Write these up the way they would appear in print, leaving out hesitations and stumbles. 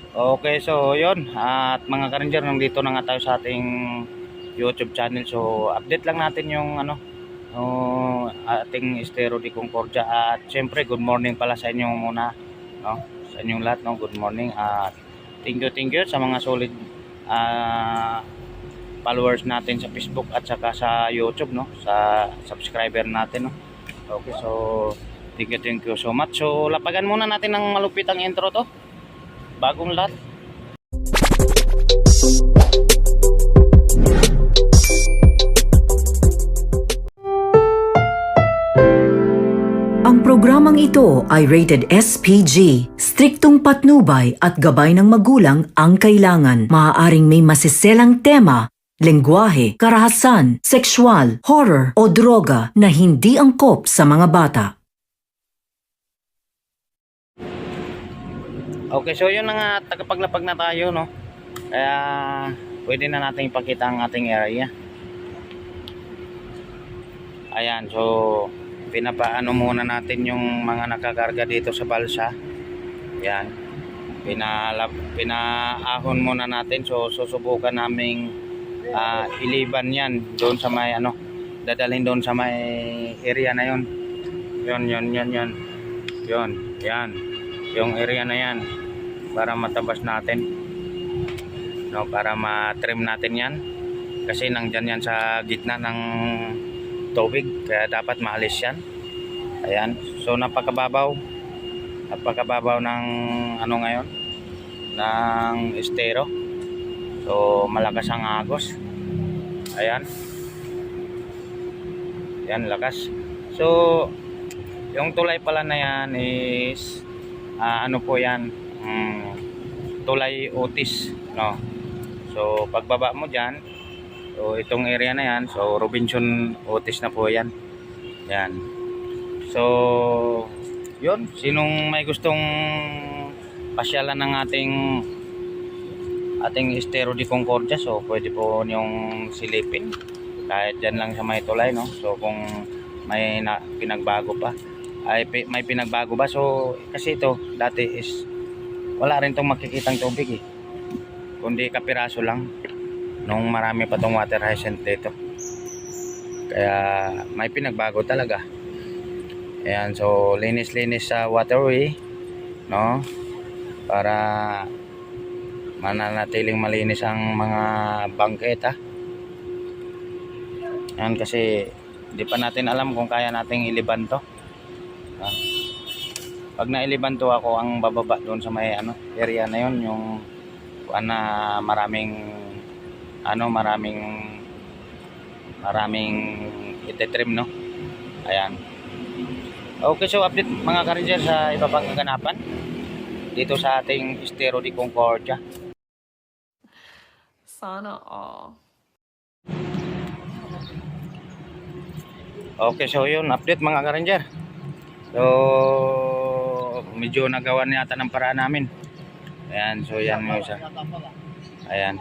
Okay, so yun. At mga ka-ranger, nandito na nga tayo sa ating YouTube channel. So update lang natin yung yung ating Estero de Concordia. At syempre, good morning pala sa inyo muna, no? Sa inyong lahat, no? Good morning. At thank you sa mga solid followers natin sa Facebook at saka sa YouTube, no? Sa subscriber natin, no? Okay, so thank you so much. So lapagan muna natin ng malupit ang intro to. Bagong lahat. Ang programang ito ay rated SPG. Striktong patnubay at gabay ng magulang ang kailangan. Maaaring may masiselang tema, lengguwahe, karahasan, sexual, horror o droga na hindi angkop sa mga bata. Okay, so yun na nga, tagapaglapag na tayo, no? Kaya pwede na natin ipakita ang ating area. Ayan, so pinapaano muna natin yung mga nakakarga dito sa balsa. Ayan, pinaahon muna natin. So susubukan naming iliban yan doon sa may dadalhin doon sa may area na yon. Yon, yan yung area na yan, para matabas natin, no, para matrim natin yan kasi nandyan yan sa gitna ng tubig, kaya dapat maalis yan. Ayan, so napakababaw ng ngayon ng estero. So malakas ang agos. Ayan, lakas. So yung tulay pala na yan is po yan, tulay Otis, no? So pagbaba mo dyan, so itong area na yan, so Robinson Otis na po yan. Yan, so yun, sinong may gustong pasyalan ng ating Estero de Concordia, so pwede po niyong silipin kahit dyan lang sa may tulay, no? So kung may pinagbago pa, may pinagbago ba? So kasi ito dati is wala rin tong makikitang tubig kundi kapiraso lang nung marami pa tong water hyacinth dito, kaya may pinagbago talaga. Ayan, so linis sa waterway, no, para mananatiling malinis ang mga bangketa. Ayan, kasi di pa natin alam kung kaya nating iliban to. Pag nailiban to ako, ang bababa doon sa may area na yon, yung maraming itetrim, no. Ayan, okay, so update mga ka-ranger sa iba pang kaganapan dito sa ating Estero de Concordia. Sana all. Okay, so yun, update mga ka-ranger. So medyo nagawan yata ng paraan namin. Ayan, so yan mo isa. Ayan,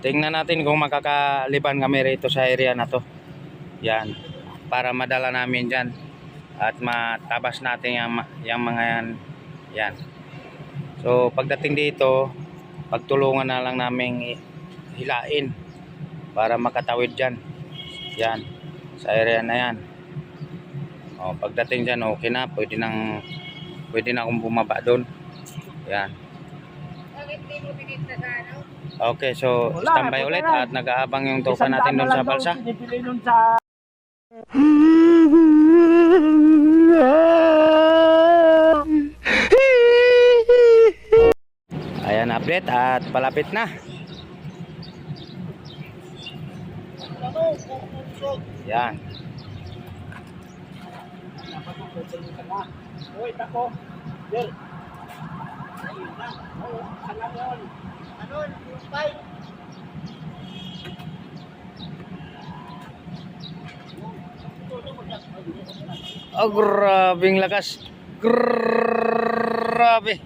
tingnan natin kung makakaliban kami rito sa area na to. Yan, para madala namin dyan at matabas natin yung mga yan. So pagdating dito, pagtulungan na lang namin hilain para makatawid dyan. Yan, sa area na yan. O, pagdating dyan, okay na, pwede na akong bumaba doon. Yan. Okay, so standby ulit at nag-aabang yung toka natin doon sa balsa. Ayan, update at palapit na. Yan. Oh, grabing lakas. Grabe.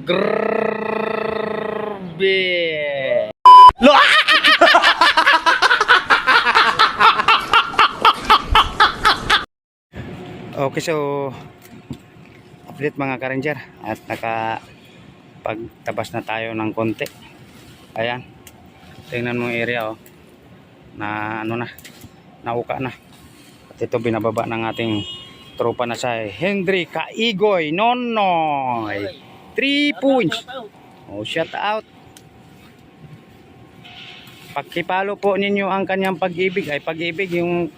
Grabe. Okay, so update mga ka-ranger. At pagtabas na tayo ng konti. Ayan. Tingnan mo yung area oh. Na ano na. Nauka na. At ito binababa ng ating tropa na sa Henry Kaigoy Nonoy. 3 points. Oh, shout out. Pagkipalo po ninyo ang kanyang pag-ibig. Ay, pag-ibig yung...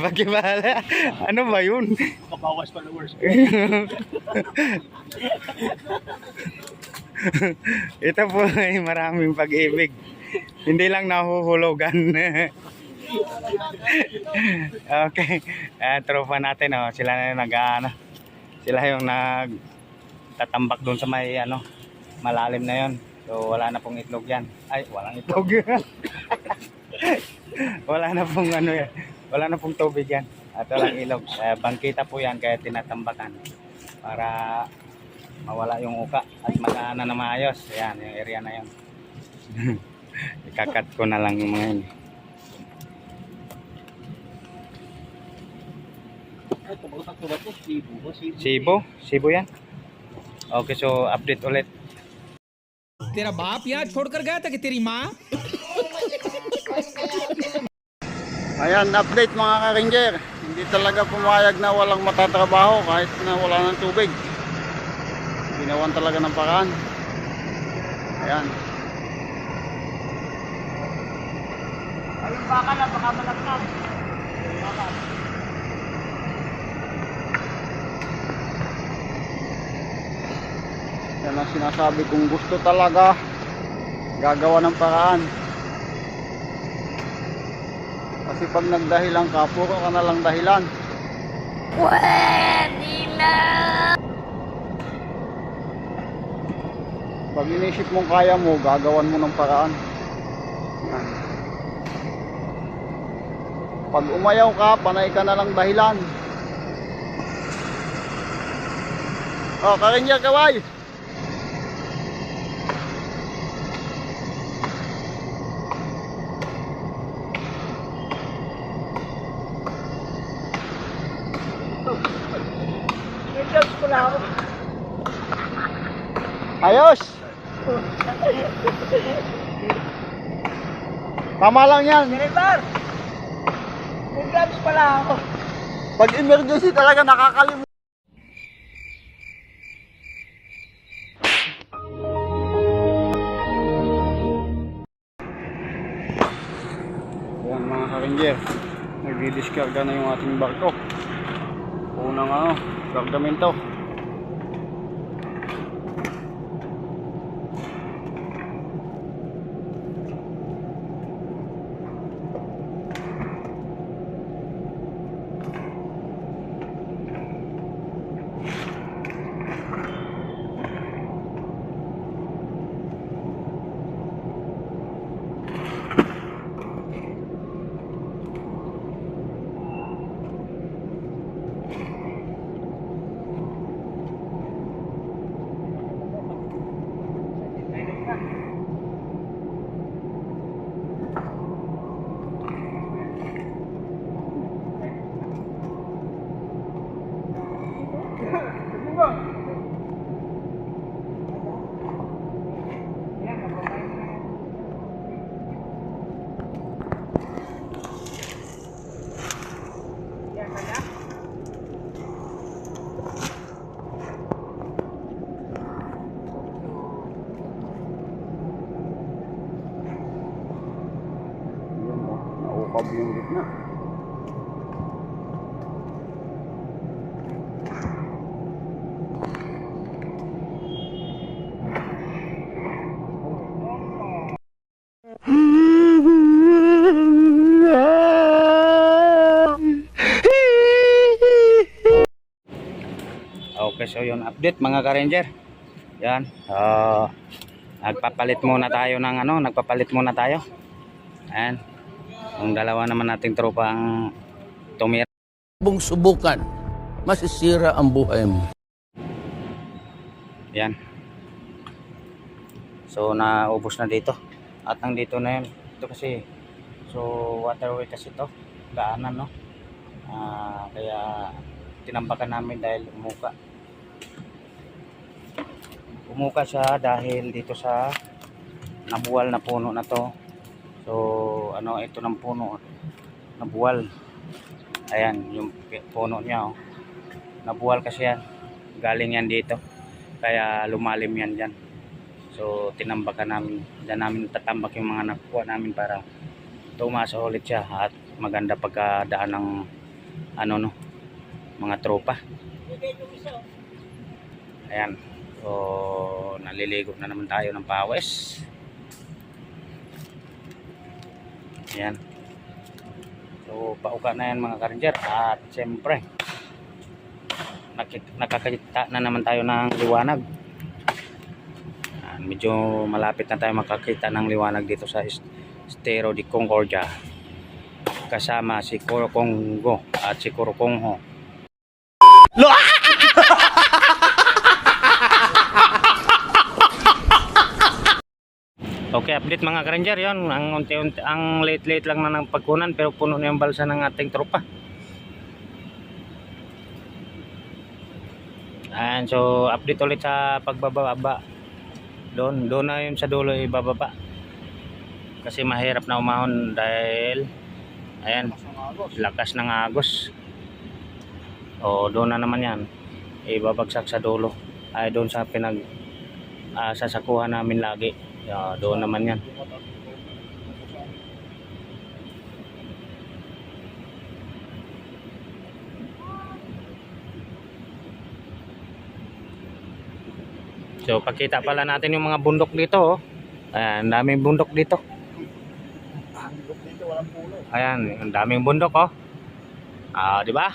Pagkipala. Ano ba yun? Kabawas followers. Ito po ay maraming pag-ibig. Hindi lang nahuhulugan. Okay. Tropa natin oh, sila na yung sila yung nagtatambak doon sa may malalim na yon. So wala na pong itlog yan. Ay, walang itlog. Wala na pong yan. Wala na pong tubig yan. At walang ilog. Bangkita po yan kaya tinatambakan para mawala yung uka at magana na maayos. Ayan, yung area na yun. Ikakat ko na lang yung mga yun. Cebu yan. Okay, so update ulit. तेरा बाप यहाँ छोड़कर गया था कि तेरी माँ? Ayan, update mga ka-ranger. Hindi talaga pumayag na walang matatrabaho kahit na wala ng tubig. Ginawan talaga ng paraan. Ayan. Ayun baka na, baka malaglag. Yan ang sinasabi kung gusto talaga gagawa ng paraan. Kasi pag nagdahilan ka, puro ka na lang dahilan. Pwede na! Pag inisip mong kaya mo, gagawan mo ng paraan. Yan. Pag umayaw ka, panay ka na lang dahilan. Oh, Karinya Kaway! Ayos. Tama lang yan. Militar! May gloves pala ako. Pag emergency talaga nakakalimutan. Yan mga ka-ranger, nagdi-discarga na yung ating barko. Unang kargamento. Naukab yung gitna. Okay, so yun update mga ka-ranger. Yan. Nagpapalit muna tayo ng nagpapalit muna tayo. Ayan. Yung dalawa naman nating tropa ang tumira. Bung subukan, masisira ang buhay mo. Yan. So naubos na dito. At nandito na yun. Ito kasi, so waterway kasi to, daanan, no. Kaya tinambakan namin dahil umuka siya dahil dito sa nabuwal na puno na to. So ano, ito ng puno nabuwal. Ayan yung puno niya, oh. Nabuwal kasi yan, galing yan dito, kaya lumalim yan dyan. So tinambakan namin, dyan namin tatambak yung mga nakuha namin para tumasa ulit siya at maganda pagkadaan ng ano, no, mga tropa. Ayan, so naliligo na naman tayo ng pawis. Ayan, so pauka na yan mga ka-ranger. At siyempre nakakita na naman tayo ng liwanag. Medyo malapit na tayo makakita ng liwanag dito sa Estero de Concordia kasama si Korokongo at si Korokongho. Okay, update mga ka-ranger. Yun, ang unti-unti, ang late lang na ng pagkunan, pero puno na yung balsa ng ating tropa. And so update ulit sa pagbababa. Doon na yun sa dulo ibababa. Kasi mahirap na umahon dahil ayan, lakas ng agos. O doon na naman yan, ibabagsak sa dulo. Ay doon sa sasakuhan namin lagi. Doon naman yan. So pakita pala natin yung mga bundok dito, oh. Ayan, daming bundok dito. Ayan, ang daming bundok, oh. Di ba?